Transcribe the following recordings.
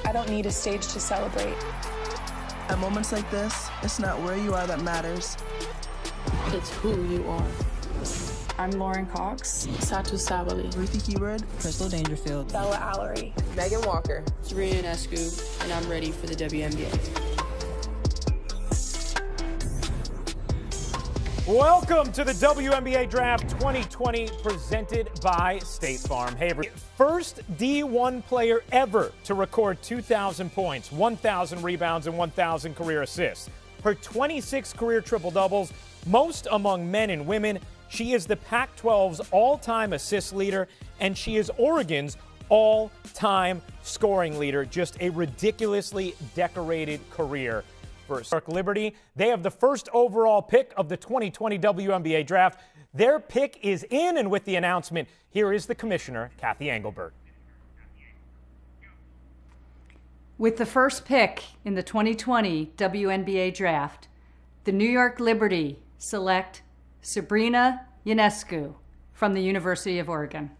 I don't need a stage to celebrate. At moments like this, it's not where you are that matters. It's who you are. I'm Lauren Cox. Satu Sabali. Ruthie Keyword. Crystal Dangerfield. Bella Allery. Megan Walker. Sabrina Ionescu, and I'm ready for the WNBA. Welcome to the WNBA Draft 2020 presented by State Farm. Hey, first D1 player ever to record 2,000 points, 1,000 rebounds, and 1,000 career assists. Her 26 career triple-doubles, most among men and women. She is the Pac-12's all-time assist leader, and she is Oregon's all-time scoring leader. Just a ridiculously decorated career for Stark Liberty. They have the first overall pick of the 2020 WNBA Draft. Their pick is in, and with the announcement, here is the commissioner, Kathy Engelbert. With the first pick in the 2020 WNBA Draft, the New York Liberty select Sabrina Ionescu from the University of Oregon.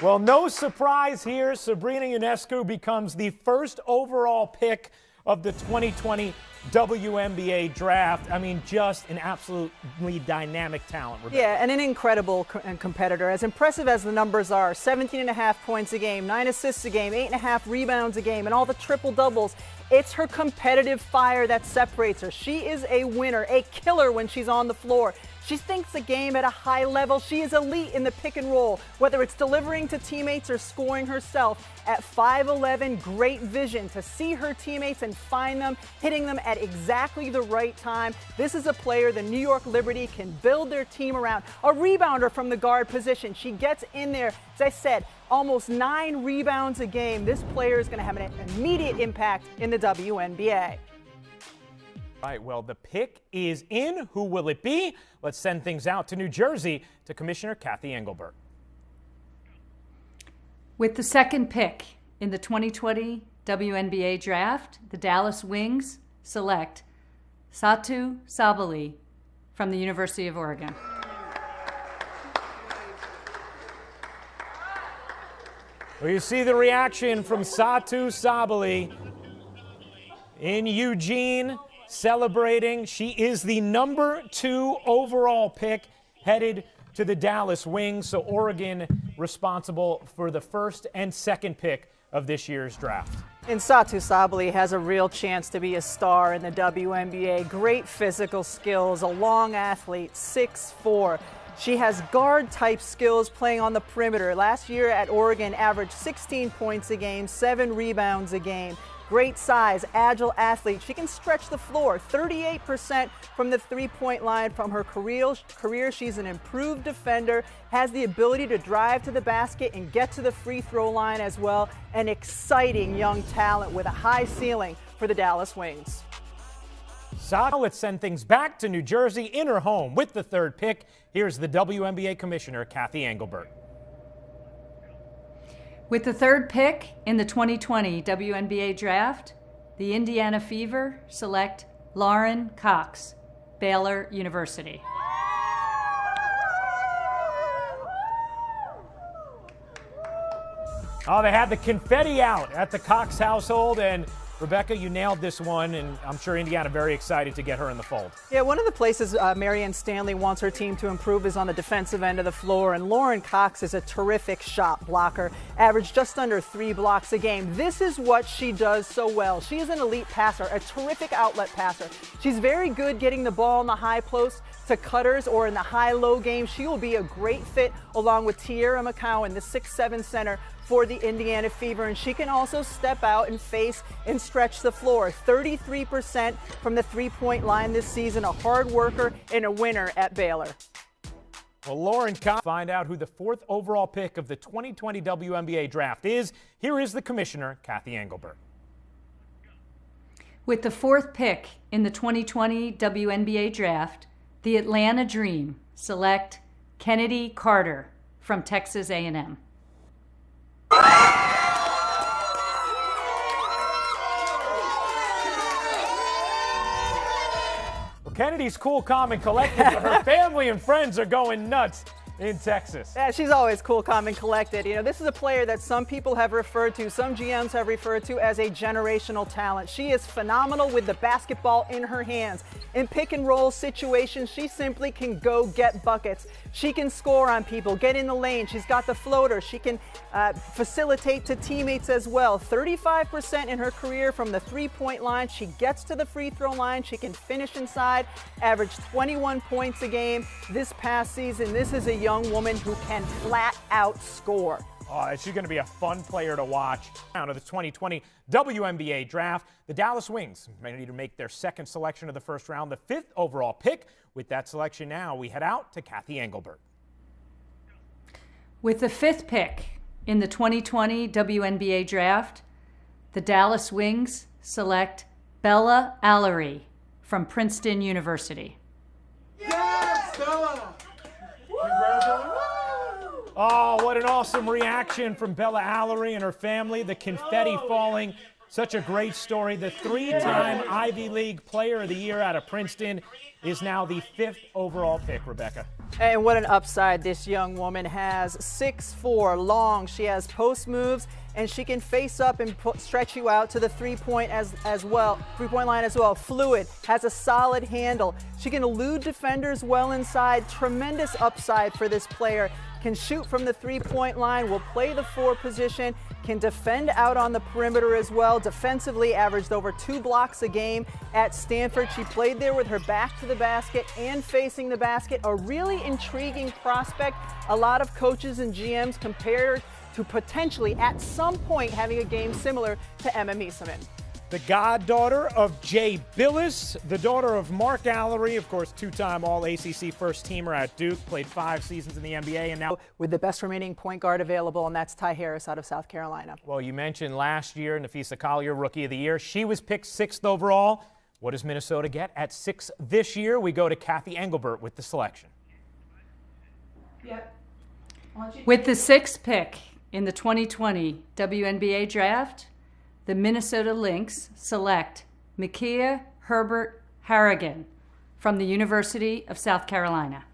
Well, no surprise here. Sabrina Ionescu becomes the first overall pick of the 2020 WNBA Draft. I mean, just an absolutely dynamic talent. Rebecca. Yeah, and an incredible competitor. As impressive as the numbers are, 17.5 points a game, 9 assists a game, 8.5 rebounds a game, and all the triple-doubles. It's her competitive fire that separates her. She is a winner, a killer when she's on the floor. She thinks the game at a high level. She is elite in the pick and roll, whether it's delivering to teammates or scoring herself. At 5'11", great vision to see her teammates and find them, hitting them at exactly the right time. This is a player the New York Liberty can build their team around. A rebounder from the guard position. She gets in there, as I said, almost 9 rebounds a game. This player is going to have an immediate impact in the WNBA. All right, well, the pick is in. Who will it be? Let's send things out to New Jersey to Commissioner Kathy Engelbert. With the second pick in the 2020 WNBA Draft, the Dallas Wings select Satu Sabali from the University of Oregon. Well, you see the reaction from Satu Sabali in Eugene, celebrating. She is the number 2 overall pick headed to the Dallas Wings. So Oregon responsible for the first and second pick of this year's draft. And Satu Sabali has a real chance to be a star in the WNBA. Great physical skills, a long athlete, 6'4". She has guard-type skills playing on the perimeter. Last year at Oregon, averaged 16 points a game, 7 rebounds a game. Great size, agile athlete. She can stretch the floor. 38% from the three-point line from her career. She's an improved defender, has the ability to drive to the basket and get to the free throw line as well. An exciting young talent with a high ceiling for the Dallas Wings. So let's send things back to New Jersey in her home with the third pick. Here's the WNBA Commissioner, Kathy Engelbert. With the third pick in the 2020 WNBA Draft, the Indiana Fever select Lauren Cox, Baylor University. Oh, they had the confetti out at the Cox household, and Rebecca, you nailed this one, and I'm sure Indiana very excited to get her in the fold. Yeah, one of the places Marianne Stanley wants her team to improve is on the defensive end of the floor, and Lauren Cox is a terrific shot blocker, averaged just under 3 blocks a game. This is what she does so well. She is an elite passer, a terrific outlet passer. She's very good getting the ball in the high post to cutters or in the high-low game. She will be a great fit along with Tierra McCowan, the 6'7" center for the Indiana Fever, and she can also step out and face and stretch the floor. 33% from the three-point line this season, a hard worker and a winner at Baylor. Well, Lauren Cox, find out who the 4th overall pick of the 2020 WNBA Draft is. Here is the Commissioner, Kathy Engelbert. With the 4th pick in the 2020 WNBA Draft, the Atlanta Dream select Kennedy Carter from Texas A&M. Kennedy's cool, calm, and collected, but her family and friends are going nuts in Texas. Yeah, she's always cool, calm, and collected. You know, this is a player that some people have referred to, some GMs have referred to as a generational talent. She is phenomenal with the basketball in her hands. In pick and roll situations, she simply can go get buckets. She can score on people, get in the lane. She's got the floater. She can facilitate to teammates as well. 35% in her career from the three-point line. She gets to the free throw line. She can finish inside, average 21 points a game this past season. This is a young woman who can flat out score. She's going to be a fun player to watch. Out of the 2020 WNBA draft, the Dallas Wings ready to make their second selection of the first round, the 5th overall pick. With that selection now, we head out to Kathy Engelbert. With the 5th pick in the 2020 WNBA draft, the Dallas Wings select Bella Alarie from Princeton University. Yes, Bella! Oh, what an awesome reaction from Bella Alarie and her family. The confetti falling. Such a great story. The 3-time Ivy League Player of the Year out of Princeton is now the 5th overall pick, Rebecca. And what an upside this young woman has. 6'4", long. She has post moves, and she can face up and stretch you out to the three-point line as well. Fluid, has a solid handle. She can elude defenders well inside. Tremendous upside for this player. Can shoot from the three-point line, will play the 4 position, can defend out on the perimeter as well. Defensively, averaged over 2 blocks a game at Stanford. She played there with her back to the basket and facing the basket. A really intriguing prospect. A lot of coaches and GMs compared to potentially at some point having a game similar to Emma Miesemann. The goddaughter of Jay Billis, the daughter of Mark Alarie, of course, 2-time All-ACC first-teamer at Duke, played 5 seasons in the NBA, and now with the best remaining point guard available, and that's Ty Harris out of South Carolina. Well, you mentioned last year, Nafisa Collier, Rookie of the Year. She was picked 6th overall. What does Minnesota get at 6 this year? We go to Kathy Engelbert with the selection. Yep. With the 6th pick in the 2020 WNBA draft, the Minnesota Lynx select Micaiah Herbert Harrigan from the University of South Carolina.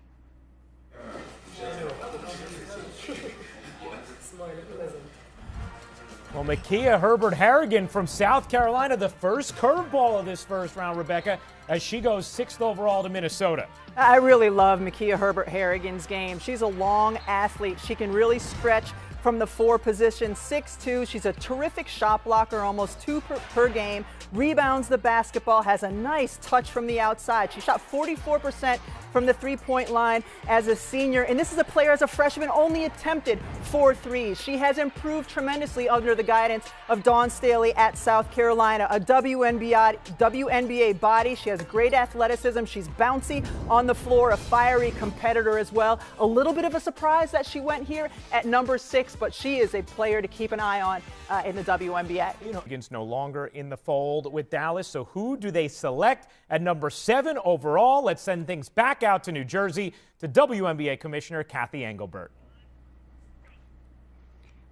Well, Micaiah Herbert Harrigan from South Carolina, the first curveball of this first round, Rebecca, as she goes 6th overall to Minnesota. I really love Micaiah Herbert Harrigan's game. She's a long athlete. She can really stretch from the 4 position, 6'2". She's a terrific shot blocker, almost 2 per game. Rebounds the basketball, has a nice touch from the outside. She shot 44% from the three-point line as a senior. And this is a player as a freshman only attempted 4 threes. She has improved tremendously under the guidance of Dawn Staley at South Carolina. A WNBA body. She has great athleticism. She's bouncy on the floor, a fiery competitor as well. A little bit of a surprise that she went here at number 6, but she is a player to keep an eye on in the WNBA. Harrigan's no longer in the fold with Dallas, so who do they select at number 7 overall? Let's send things back out to New Jersey to WNBA Commissioner Kathy Engelbert.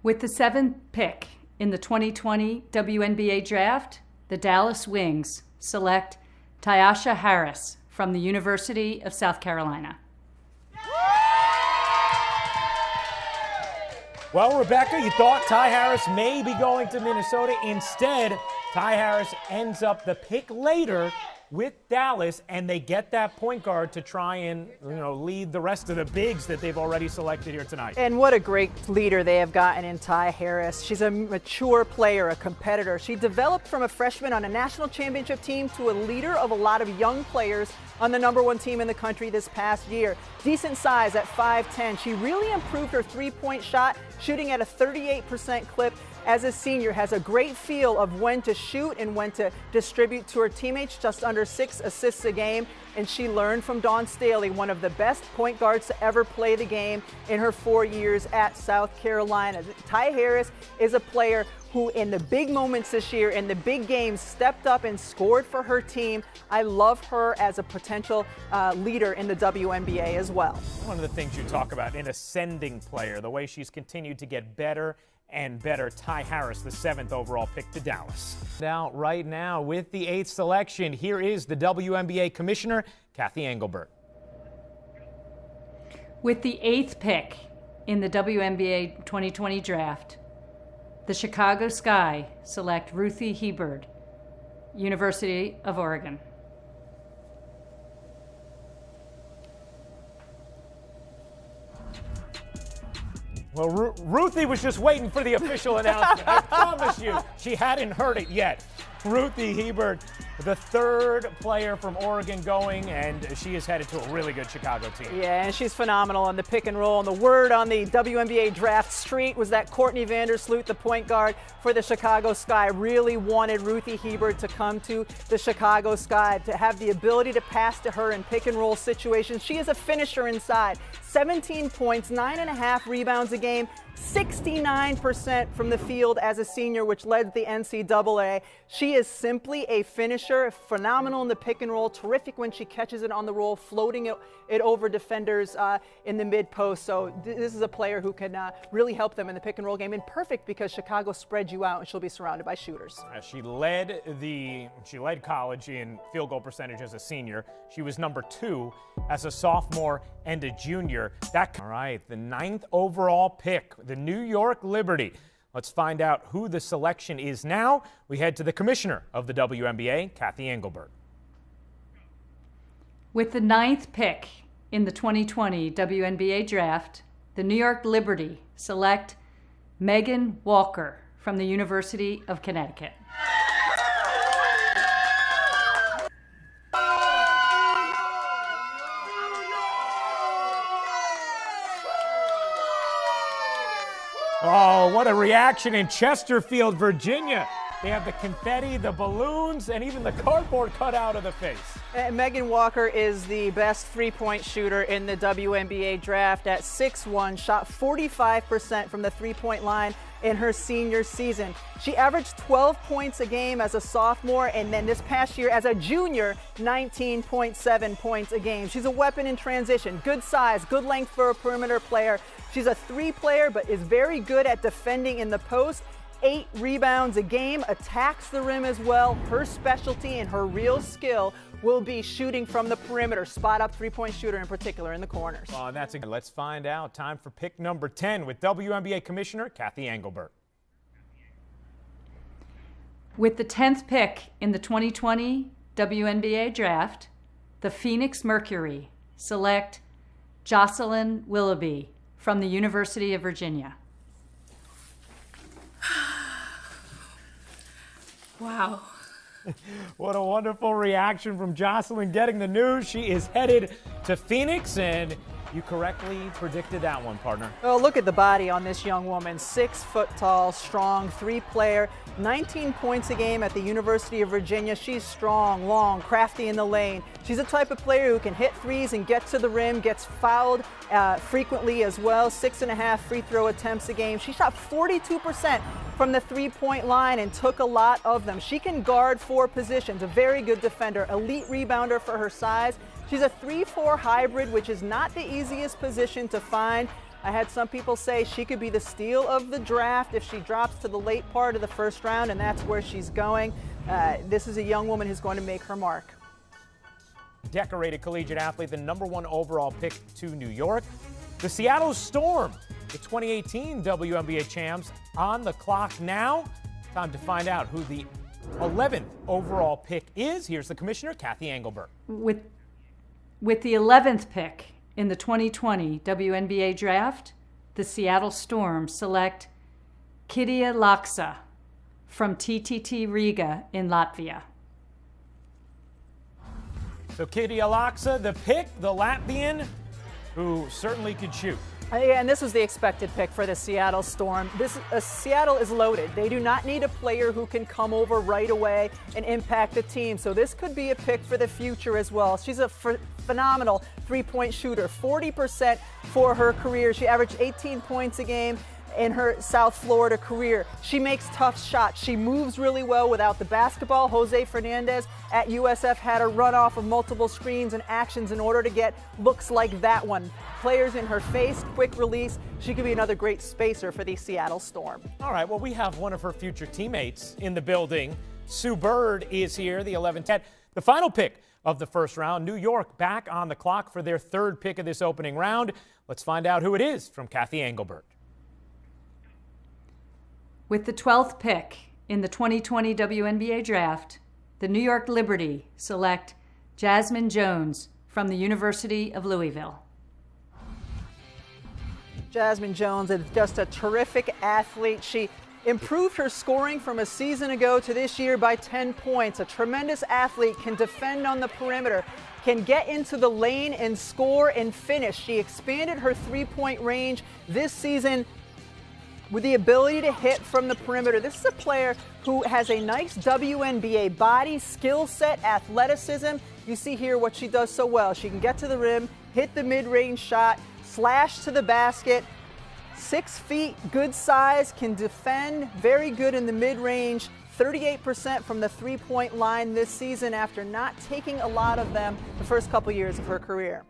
With the 7th pick in the 2020 WNBA draft, the Dallas Wings select Tyasha Harris from the University of South Carolina. Well, Rebecca, you thought Ty Harris may be going to Minnesota. Instead, Ty Harris ends up the pick later with Dallas, and they get that point guard to try and, lead the rest of the bigs that they've already selected here tonight. And what a great leader they have gotten in Ty Harris. She's a mature player, a competitor. She developed from a freshman on a national championship team to a leader of a lot of young players on the #1 team in the country this past year. Decent size at 5'10". She really improved her three-point shot, shooting at a 38% clip. As a senior, has a great feel of when to shoot and when to distribute to her teammates, just under 6 assists a game. And she learned from Dawn Staley, one of the best point guards to ever play the game in her 4 years at South Carolina. Ty Harris is a player who in the big moments this year, in the big games, stepped up and scored for her team. I love her as a potential leader in the WNBA as well. One of the things you talk about, an ascending player, the way she's continued to get better and better. Ty Harris, the 7th overall pick to Dallas. Now, right now, with the 8th selection, here is the WNBA Commissioner, Kathy Engelbert. With the 8th pick in the WNBA 2020 draft, the Chicago Sky select Ruthie Hebard, University of Oregon. Well, Ruthie was just waiting for the official announcement. I promise you, she hadn't heard it yet. Ruthie Hebard, the 3rd player from Oregon going, and she is headed to a really good Chicago team. Yeah, and she's phenomenal on the pick and roll. And the word on the WNBA draft street was that Courtney Vandersloot, the point guard for the Chicago Sky, really wanted Ruthie Hebard to come to the Chicago Sky, to have the ability to pass to her in pick and roll situations. She is a finisher inside. 17 points, 9.5 rebounds a game, 69% from the field as a senior, which led the NCAA. She is simply a finisher, phenomenal in the pick and roll, terrific when she catches it on the roll, floating it over defenders in the mid post. So this is a player who can really help them in the pick and roll game, and perfect because Chicago spreads you out and she'll be surrounded by shooters. She led college in field goal percentage as a senior. She was number 2 as a sophomore and a junior. All right, the 9th overall pick, the New York Liberty. Let's find out who the selection is now. We head to the commissioner of the WNBA, Kathy Engelbert. With the 9th pick in the 2020 WNBA draft, the New York Liberty select Megan Walker from the University of Connecticut. Oh, what a reaction in Chesterfield, Virginia. They have the confetti, the balloons, and even the cardboard cut out of the face. Megan Walker is the best three-point shooter in the WNBA draft at 6'1", shot 45% from the three-point line in her senior season. She averaged 12 points a game as a sophomore, and then this past year as a junior, 19.7 points a game. She's a weapon in transition, good size, good length for a perimeter player. She's a 3 player, but is very good at defending in the post. 8 rebounds a game, attacks the rim as well. Her specialty and her real skill will be shooting from the perimeter, spot up three-point shooter in particular in the corners. Oh, that's good. Let's find out. Time for pick number 10 with WNBA Commissioner Kathy Engelbert. With the 10th pick in the 2020 WNBA draft, the Phoenix Mercury select Jocelyn Willoughby from the University of Virginia. Wow. What a wonderful reaction from Jocelyn getting the news. She is headed to Phoenix, and you correctly predicted that one, partner. Oh, look at the body on this young woman. 6 foot tall, strong, 3 player, 19 points a game at the University of Virginia. She's strong, long, crafty in the lane. She's a type of player who can hit threes and get to the rim, gets fouled frequently as well. 6.5 free throw attempts a game. She shot 42% from the three-point line and took a lot of them. She can guard 4 positions, a very good defender, elite rebounder for her size. She's a 3-4 hybrid, which is not the easiest position to find. I had some people say she could be the steal of the draft if she drops to the late part of the first round, and that's where she's going. This is a young woman who's going to make her mark. Decorated collegiate athlete, the #1 overall pick to New York. The Seattle Storm, the 2018 WNBA champs, on the clock now. Time to find out who the 11th overall pick is. Here's the commissioner, Kathy Engelbert. With the 11th pick in the 2020 WNBA draft, the Seattle Storm select Kyria Laksa from TTT Riga in Latvia. So Kyria Laksa, the pick, the Latvian, who certainly could shoot. Yeah, and this was the expected pick for the Seattle Storm. Seattle is loaded. They do not need a player who can come over right away and impact the team. So this could be a pick for the future as well. She's a phenomenal three-point shooter, 40% for her career. She averaged 18 points a game in her South Florida career. She makes tough shots. She moves really well without the basketball. Jose Fernandez at USF had her run off of multiple screens and actions in order to get looks like that one. Players in her face, quick release. She could be another great spacer for the Seattle Storm. All right, well, we have one of her future teammates in the building. Sue Bird is here, the 11th. The final pick of the first round. New York back on the clock for their third pick of this opening round. Let's find out who it is from Kathy Engelbert. With the 12th pick in the 2020 WNBA draft, the New York Liberty select Jasmine Jones from the University of Louisville. Jasmine Jones is just a terrific athlete. She improved her scoring from a season ago to this year by 10 points. A tremendous athlete, can defend on the perimeter, can get into the lane and score and finish. She expanded her three-point range this season with the ability to hit from the perimeter. This is a player who has a nice WNBA body, skill set, athleticism. You see here what she does so well. She can get to the rim, hit the mid-range shot, slash to the basket. 6 feet, good size, can defend, very good in the mid-range. 38% from the three-point line this season after not taking a lot of them the first couple years of her career.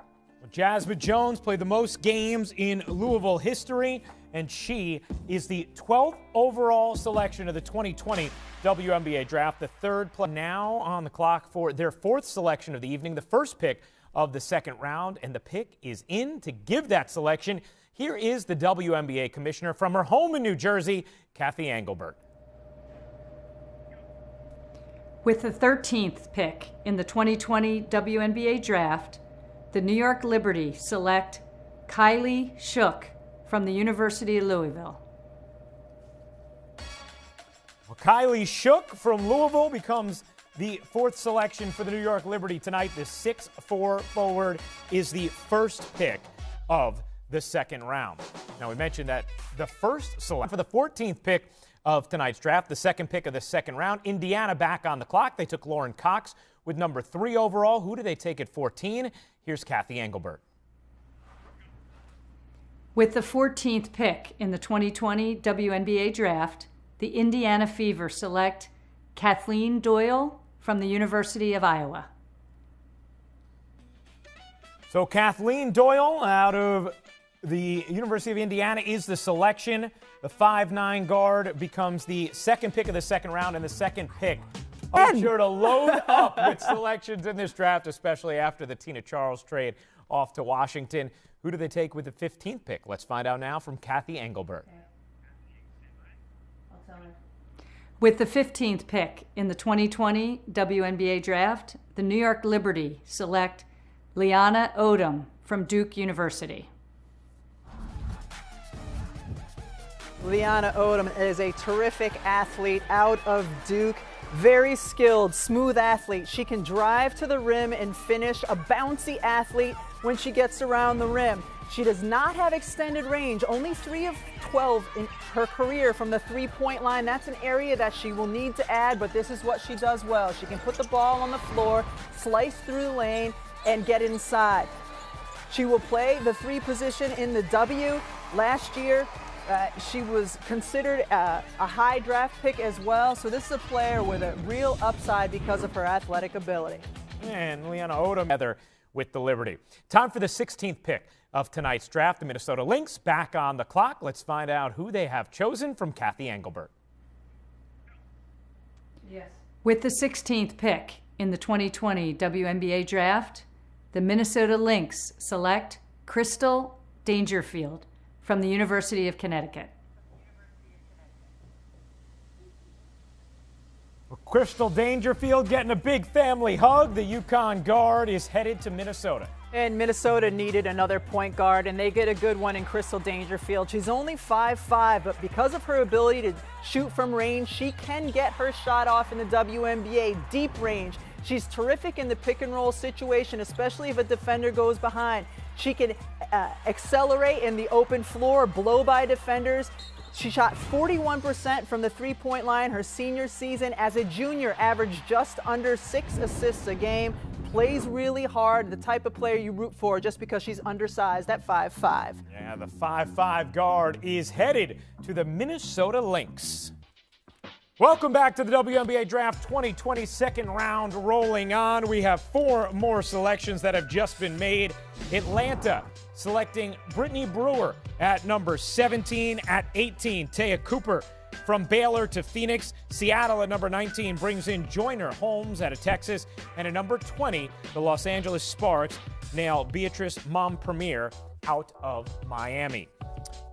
Jasmine Jones played the most games in Louisville history, and she is the 12th overall selection of the 2020 WNBA draft, the third play now on the clock for their fourth selection of the evening, the first pick of the second round, and the pick is in to give that selection. Here is the WNBA commissioner from her home in New Jersey, Kathy Engelbert. With the 13th pick in the 2020 WNBA draft, the New York Liberty select Kylie Shook from the University of Louisville. Well, Kylie Shook from Louisville becomes the fourth selection for the New York Liberty tonight. The 6'4" forward is the first pick of the second round. Now, we mentioned that the first selection for the 14th pick of tonight's draft, the second pick of the second round, Indiana back on the clock. They took Lauren Cox with number 3 overall. Who do they take at 14? Here's Kathy Engelbert. With the 14th pick in the 2020 WNBA draft, the Indiana Fever select Kathleen Doyle from the University of Iowa. So Kathleen Doyle out of the University of Indiana is the selection. The 5'9" guard becomes the second pick of the second round, and the second pick. I'm sure to load up with selections in this draft, especially after the Tina Charles trade off to Washington. Who do they take with the 15th pick? Let's find out now from Kathy Engelbert. With the 15th pick in the 2020 WNBA draft, the New York Liberty select Liana Odom from Duke University. Liana Odom is a terrific athlete out of Duke. Very skilled, smooth athlete. She can drive to the rim and finish. A bouncy athlete when she gets around the rim. She does not have extended range, only 3 of 12 in her career from the three-point line. That's an area that she will need to add, but this is what she does well. She can put the ball on the floor, slice through the lane, and get inside. She will play the 3 position in the W. Last year, she was considered a high draft pick as well, so this is a player with a real upside because of her athletic ability. And Liana Odom together with the Liberty. Time for the 16th pick of tonight's draft. The Minnesota Lynx back on the clock. Let's find out who they have chosen from Kathy Engelbert. Yes. With the 16th pick in the 2020 WNBA draft, the Minnesota Lynx select Crystal Dangerfield from the University of Connecticut. Well, Crystal Dangerfield getting a big family hug. The UConn guard is headed to Minnesota. And Minnesota needed another point guard, and they get a good one in Crystal Dangerfield. She's only 5'5", but because of her ability to shoot from range, she can get her shot off in the WNBA, deep range. She's terrific in the pick and roll situation, especially if a defender goes behind. She can accelerate in the open floor, blow by defenders. She shot 41% from the three-point line her senior season. As a junior, averaged just under 6 assists a game. Plays really hard, the type of player you root for just because she's undersized at 5'5". Yeah, the 5'5" guard is headed to the Minnesota Lynx. Welcome back to the WNBA Draft 2020 second round rolling on. We have 4 more selections that have just been made. Atlanta selecting Brittany Brewer at number 17. At 18, Taya Cooper From Baylor to Phoenix, Seattle at number 19 brings in Joyner Holmes out of Texas. And at number 20, the Los Angeles Sparks nail Beatrice Mompremier out of Miami.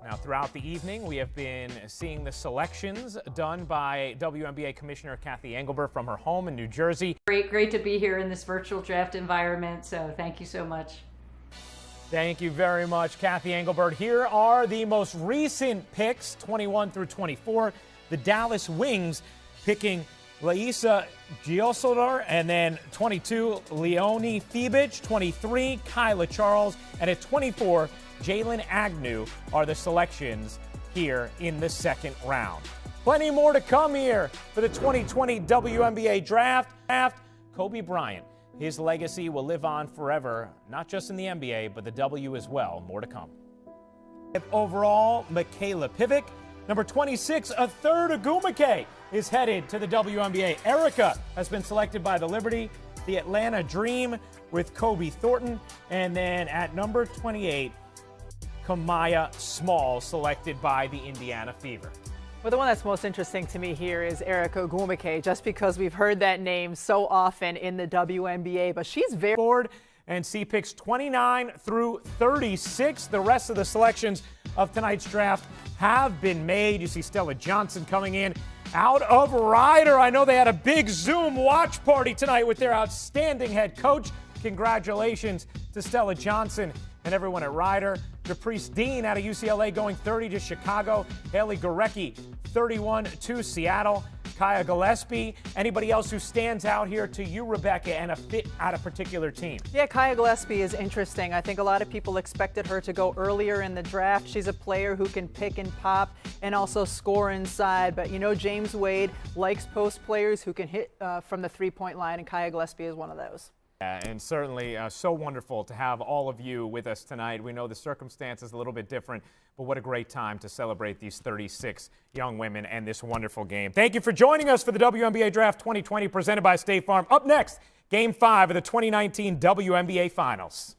Now, throughout the evening, we have been seeing the selections done by WNBA Commissioner Cathy Engelbert from her home in New Jersey. Great to be here in this virtual draft environment, so thank you so much. Thank you very much, Cathy Engelbert. Here are the most recent picks, 21 through 24. The Dallas Wings picking Laisa Giosodor, and then 22, Leonie Fibich, 23, Kyla Charles, and at 24, Jalen Agnew are the selections here in the second round. Plenty more to come here for the 2020 WNBA draft. Kobe Bryant, his legacy will live on forever, not just in the NBA, but the W as well. More to come. Overall, Michaela Pivic. Number 26, a third Agumake is headed to the WNBA. Erica has been selected by the Liberty. The Atlanta Dream with Kobe Thornton. And then at number 28, Kamaya Small, selected by the Indiana Fever. Well, the one that's most interesting to me here is Erica Agumake, just because we've heard that name so often in the WNBA, but she's very bored and see picks 29 through 36. The rest of the selections of tonight's draft have been made. You see Stella Johnson coming in out of Ryder. I know they had a big Zoom watch party tonight with their outstanding head coach. Congratulations to Stella Johnson and everyone at Ryder. Caprice Dean out of UCLA going 30 to Chicago. Haley Gorecki, 31 to Seattle. Kaya Gillespie. Anybody else who stands out here to you, Rebecca, and a fit at a particular team? Yeah, Kaya Gillespie is interesting. I think a lot of people expected her to go earlier in the draft. She's a player who can pick and pop and also score inside. But you know, James Wade likes post players who can hit from the three-point line, and Kaya Gillespie is one of those. And certainly so wonderful to have all of you with us tonight. We know the circumstances a little bit different, but what a great time to celebrate these 36 young women and this wonderful game. Thank you for joining us for the WNBA Draft 2020 presented by State Farm. Up next, Game 5 of the 2019 WNBA Finals.